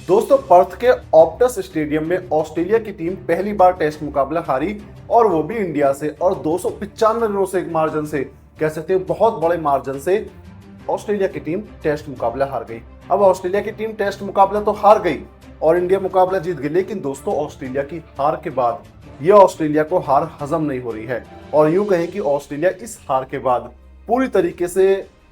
दोस्तों पर्थ के Optus stadium में ऑस्ट्रेलिया की टीम पहली बार टेस्ट मुकाबला हारी और वो भी इंडिया से, और 295 रनों से एक मार्जिन से, कह सकते हैं बहुत बड़े मार्जिन से ऑस्ट्रेलिया की टीम टेस्ट मुकाबला हार गई। अब ऑस्ट्रेलिया की टीम टेस्ट मुकाबला तो हार गई और इंडिया मुकाबला जीत गई, लेकिन दोस्तों ऑस्ट्रेलिया की हार के बाद यह ऑस्ट्रेलिया को हार हजम नहीं हो रही है और यूं कहें कि ऑस्ट्रेलिया इस हार के बाद पूरी तरीके से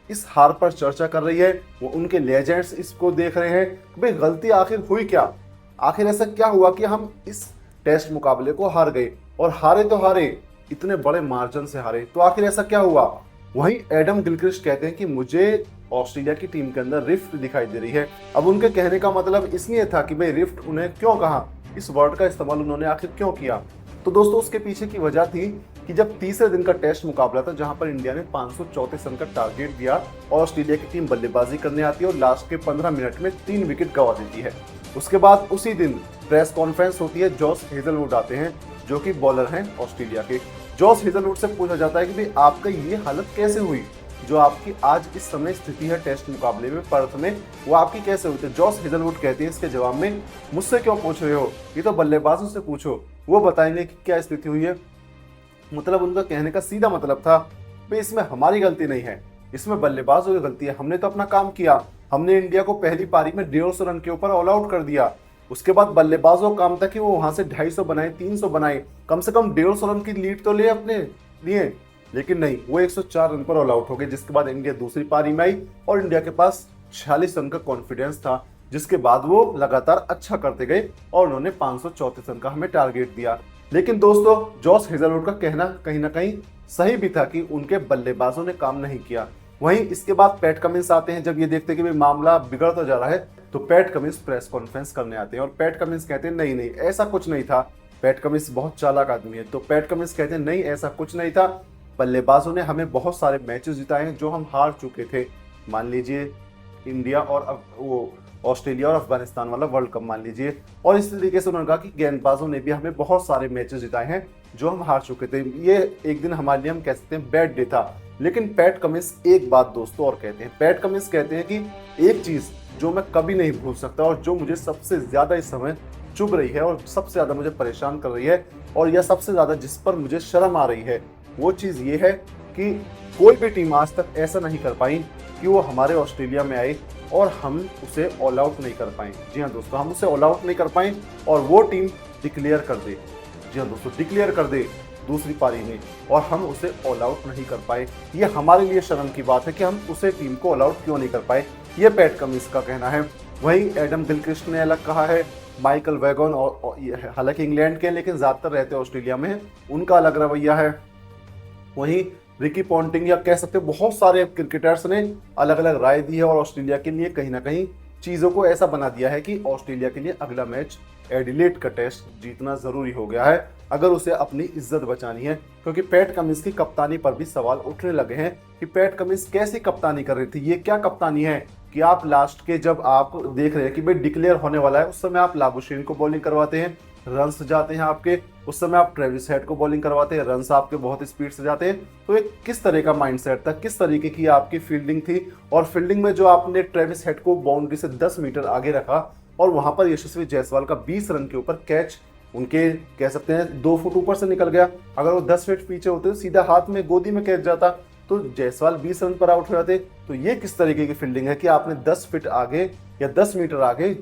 इस हार पर चर्चा कर रही है। वो उनके लेजेंड्स इसको देख रहे हैं कि भाई गलती आखिर हुई क्या, आखिर ऐसा क्या हुआ कि हम इस टेस्ट मुकाबले को हार गए, और हारे तो हारे, इतने बड़े मार्जिन से हारे, तो आखिर ऐसा क्या हुआ। वहीं एडम गिलक्रिस्ट कहते हैं कि मुझे ऑस्ट्रेलिया की टीम के अंदर रिफ्ट दिखाई दे रही है। अब उनके कहने का मतलब इसलिए था कि भाई रिफ्ट उन्हें क्यों कहा, इस वर्ड का इस्तेमाल उन्होंने आखिर क्यों किया। तो दोस्तों उसके पीछे की वजह थी कि जब तीसरे दिन का टेस्ट मुकाबला था जहां पर इंडिया ने 534 रन का टारगेट दिया और ऑस्ट्रेलिया की टीम बल्लेबाजी करने आती है और लास्ट के 15 मिनट में 3 विकेट गंवा देती है। उसके बाद उसी दिन प्रेस कॉन्फ्रेंस होती है, जॉस हेजलवुड आते हैं जो कि बॉलर हैं ऑस्ट्रेलिया के। जॉस हेजलवुड से पूछा जाता है कि भाई आपका ये हालत कैसे हुई, जो आपकी आज इस समय स्थिति है टेस्ट मुकाबले में पर्थ में, वो आपकी कैसे हुई। तो जॉस हेजलवुड कहते हैं इसके जवाब में, मुझसे क्यों पूछ रहे हो, ये तो बल्लेबाजों से पूछो, वो बताएंगे कि क्या स्थिति हुई है। मतलब उनका कहने का सीधा मतलब था भाई इसमें हमारी गलती नहीं है, इसमें बल्लेबाजों की गलती है, हमने तो अपना काम किया, हमने इंडिया को पहली पारी में 150 रन के ऊपर ऑल आउट कर दिया। उसके बाद बल्लेबाजों का काम था कि वो वहां से 250 बनाए, 300 बनाए, कम से कम 150 रन की लीड तो ले अपने लिए, लेकिन नहीं, वो 104 रन पर ऑल आउट हो गए। जिसके बाद इंडिया दूसरी पारी में आई और इंडिया के पास 46 रन का कॉन्फिडेंस था, जिसके बाद वो लगातार अच्छा करते गए और उन्होंने 534 रन का हमें टारगेट दिया। लेकिन दोस्तों जॉस हेजलवुड का कहना कहीं ना कहीं सही भी था कि उनके बल्लेबाजों ने काम नहीं किया। वहीं इसके बाद पैट कमिंस आते हैं, जब ये देखते हैं कि भाई मामला बिगड़ तो जा रहा है तो पैट कमिंस प्रेस कॉन्फ्रेंस करने आते हैं और पैट कमिंस कहते हैं नहीं नहीं ऐसा कुछ नहीं था। पैट कमिंस बहुत चालाक आदमी है, तो पैट कमिंस कहते हैं नहीं ऐसा कुछ नहीं था, बल्लेबाजों ने हमें बहुत सारे मैचेस जिताए हैं जो हम हार चुके थे। मान लीजिए इंडिया और वो ऑस्ट्रेलिया और अफगानिस्तान वाला वर्ल्ड कप मान लीजिए, और इस तरीके से उन्होंने कहा कि गेंदबाजों ने भी हमें बहुत सारे मैचेस जिताए हैं जो हम हार चुके थे। ये एक दिन हमारे लिए हम कह सकते हैं बैड डे था। लेकिन पैट कमिंस एक बात दोस्तों और कहते हैं, पैट कमिंस कहते हैं कि एक चीज जो मैं कभी नहीं भूल सकता और जो मुझे सबसे ज्यादा इस समय चुभ रही है और सबसे ज्यादा मुझे परेशान कर रही है, और यह सबसे ज्यादा जिस पर मुझे शर्म आ रही है, वो चीज ये है कि कोई भी टीम आज तक ऐसा नहीं कर पाई कि वो हमारे ऑस्ट्रेलिया में आए और हम उसे ऑल आउट नहीं कर पाए। जी हाँ दोस्तों, हम उसे ऑल आउट नहीं कर पाए और वो टीम डिक्लेयर कर दे, जी हाँ दोस्तों डिक्लेयर कर दे दूसरी पारी में, और हम उसे ऑल आउट नहीं कर पाए। ये हमारे लिए शर्म की बात है कि हम उसे टीम को ऑल आउट क्यों नहीं कर पाए, ये पैट कमिंस का कहना है। वहीं एडम गिलक्रिस्ट ने अलग कहा है, माइकल वैगन और हालांकि इंग्लैंड के लेकिन ज्यादातर रहते ऑस्ट्रेलिया में, उनका अलग रवैया है। वहीं रिकी पॉन्टिंग या कह सकते बहुत सारे क्रिकेटर्स ने अलग अलग राय दी है और ऑस्ट्रेलिया के लिए कहीं ना कहीं चीज़ों को ऐसा बना दिया है कि ऑस्ट्रेलिया के लिए अगला मैच एडिलेड का टेस्ट जीतना जरूरी हो गया है अगर उसे अपनी इज्जत बचानी है। क्योंकि पैट कमिंस की कप्तानी पर भी सवाल उठने लगे हैं कि पैट कमिंस कैसी कप्तानी कर रही थी, ये क्या कप्तानी है कि आप लास्ट के जब आप देख रहे हैं कि भाई डिक्लेयर होने वाला है उस समय आप लाबुशेन को बॉलिंग करवाते हैं, रन्स जाते हैं आपके, उस समय आप ट्रेविस हेड को बॉलिंग करवाते हैं, रन्स आपके बहुत स्पीड से जाते हैं। तो एक किस तरह का माइंडसेट था, किस तरीके की आपकी फील्डिंग थी, और फील्डिंग में जो आपने ट्रेविस हेड को बाउंड्री से 10 मीटर आगे रखा और वहां पर यशस्वी जायसवाल का 20 रन के ऊपर कैच उनके कह सकते हैं 2 फुट ऊपर से निकल गया। अगर वो 10 फीट पीछे होते तो सीधा हाथ में गोदी में कैच जाता तो जायसवाल 20 रन पर आउट हो जाते। तो ये किस तरीके की फील्डिंग है कि आपने 10 फीट आगे या 10 मीटर आगे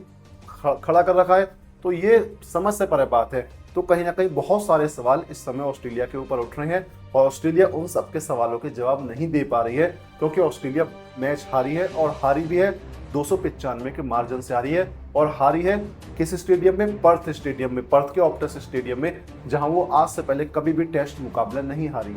खड़ा कर रखा है, तो ये समझ से परे बात है। तो कहीं ना कहीं बहुत सारे सवाल इस समय ऑस्ट्रेलिया के ऊपर उठ रहे हैं और ऑस्ट्रेलिया उन सबके सवालों के जवाब नहीं दे पा रही है, क्योंकि ऑस्ट्रेलिया मैच हारी है और हारी भी है 295 के मार्जिन से हारी है, और हारी है किस स्टेडियम में, पर्थ स्टेडियम में, पर्थ के ऑप्टस स्टेडियम में, जहां वो आज से पहले कभी भी टेस्ट मुकाबला नहीं हारी।